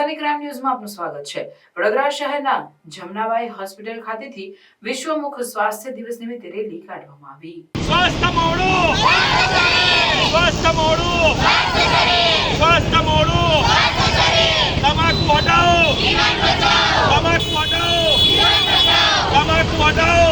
સનસની crime ન્યૂઝમાં આપનું સ્વાગત છે। વડોદરા શહેરના જમનાબાઈ હોસ્પિટલ ખાતેથી વિશ્વમુખ સ્વાસ્થ્ય દિવસ નિમિત્તે રેલી કાઢવામાં આવી। સ્વાસ્થ્ય મોડું તમાકુ હટાવો, તમાકુ હટાવો।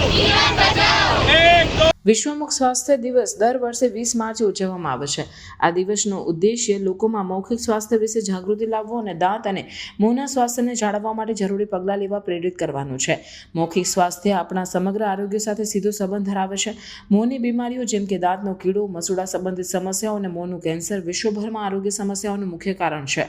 વિશ્વમુખ સ્વાસ્થ્ય દિવસ દર વર્ષે 20 માર્ચે ઉજવવામાં આવે છે। આ દિવસનો ઉદ્દેશ્ય લોકોમાં મૌખિક સ્વાસ્થ્ય વિશે જાગૃતિ લાવવો અને દાંત અને મોંના સ્વાસ્થ્યને જાળવવા માટે જરૂરી પગલાં લેવા પ્રેરિત કરવાનું છે। મૌખિક સ્વાસ્થ્ય આપણા સમગ્ર આરોગ્ય સાથે સીધો સંબંધ ધરાવે છે। મોંની બીમારીઓ જેમ કે દાંતનો કીડો, મસૂડા સંબંધિત સમસ્યાઓ અને મોંનું કેન્સર વિશ્વભરમાં આરોગ્ય સમસ્યાઓનું મુખ્ય કારણ છે।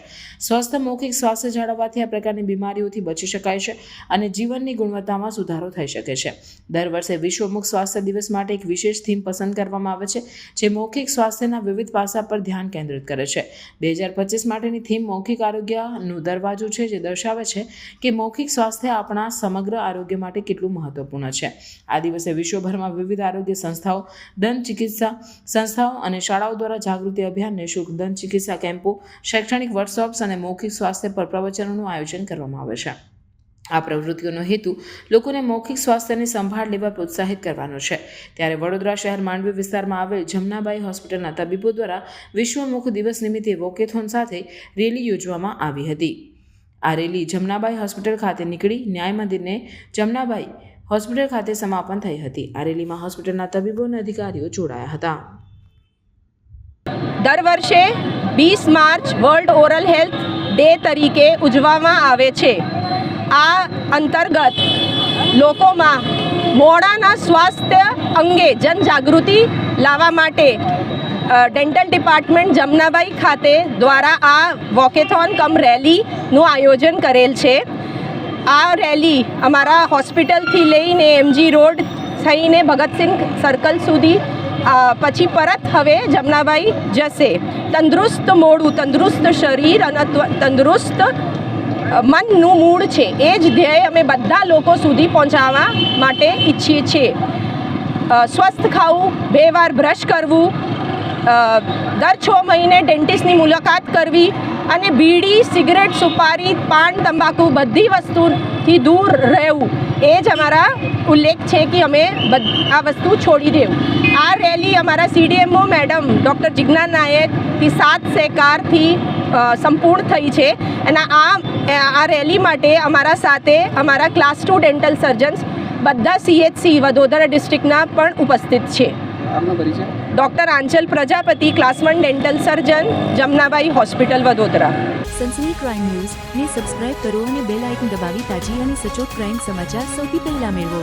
સ્વસ્થ મૌખિક સ્વાસ્થ્ય જાળવવાથી આ પ્રકારની બીમારીઓથી બચી શકાય છે અને જીવનની ગુણવત્તામાં સુધારો થઈ શકે છે। દર વર્ષે વિશ્વમુખ સ્વાસ્થ્ય દિવસ માટે એક વિશેષ થીમ પસંદ કરવામાં આવે છે જે મૌખિક સ્વાસ્થ્યના વિવિધ પાસા પર ધ્યાન કેન્દ્રિત કરે છે। 2025 માટેની થીમ મૌખિક આરોગ્યનું દરવાજો છે, જે દર્શાવે છે કે મૌખિક સ્વાસ્થ્ય આપણા સમગ્ર આરોગ્ય માટે કેટલું મહત્વપૂર્ણ છે। આ દિવસે વિશ્વભરમાં વિવિધ આરોગ્ય સંસ્થાઓ, દંત ચિકિત્સા સંસ્થાઓ અને શાળાઓ દ્વારા જાગૃતિ અભિયાન, નિઃશુલ્ક દંત ચિકિત્સા કેમ્પો, શૈક્ષણિક વર્કશોપ્સ અને મૌખિક સ્વાસ્થ્ય પર પ્રવચનોનું આયોજન કરવામાં આવે છે। આ પ્રવૃત્તિઓનો હેતુ લોકોને મૌખિક સ્વાસ્થ્યની સંભાળ લેવા પ્રોત્સાહિત કરવાનો છે। ત્યારે વડોદરા શહેર માંડવી વિસ્તારમાં આવેલ જમનાબાઈ હોસ્પિટલના તબીબો દ્વારા વિશ્વમુખ દિવસ નિમિત્તે વોકેથોન સાથે રેલી યોજવામાં આવી હતી। આ રેલી જમનાબાઈ હોસ્પિટલ ખાતે નીકળી ન્યાય મંદિરને જમનાબાઈ હોસ્પિટલ ખાતે સમાપન થઈ હતી। આ રેલીમાં હોસ્પિટલના તબીબો અને અધિકારીઓ જોડાયા હતા। દર વર્ષે 20 March world oral health day તરીકે ઉજવવામાં આવે છે। આ અંતર્ગત લોકોમાં મોઢાના સ્વાસ્થ્ય અંગે જનજાગૃતિ લાવવા માટે ડેન્ટલ ડિપાર્ટમેન્ટ જમનાબાઈ ખાતે દ્વારા આ વોકેથોન કમ રેલીનું આયોજન કરેલ છે। આ રેલી અમારા હોસ્પિટલથી લઈને MG રોડ થઈને ભગતસિંહ સર્કલ સુધી પછી પરત હવે જમનાબાઈ જશે। તંદુરસ્ત મોઢું, તંદુરસ્ત શરીર અને તંદુરસ્ત મનનું મૂળ છે, એ જ ધ્યેય અમે બધા લોકો સુધી પહોંચાડવા માટે ઈચ્છીએ છીએ। સ્વસ્થ ખાવું, 2 વાર બ્રશ કરવું, દર 6 મહિને ડેન્ટિસ્ટની મુલાકાત કરવી અને બીડી, સિગરેટ, સુપારી, પાન, તંબાકુ બધી વસ્તુથી દૂર રહેવું, એ જ અમારા ઉલ્લેખ છે કે અમે આ વસ્તુ છોડી દેવું। આ રેલી અમારા CDMO મેડમ ડૉક્ટર જિજ્ઞા નાયકથી સાથ સહકારથી સંપૂર્ણ થઈ છે અને આ રેલી માટે અમારા સાથે અમારા ક્લાસ 2 ડેન્ટલ સર્જન્સ બધા CHC વડોદરા ડિસ્ટ્રિક્ટના પણ ઉપસ્થિત છે। Doctor Aanchal Prajapati, class 1 dental surgeon, Jamnabai hospital, Vadodara. Sansani crime news ને સબસ્ક્રાઇબ કરો અને બેલ આઇકન દબાવી તાજી અને સચોટ ક્રાઇમ સમાચાર સૌથી પહેલા મેળવો।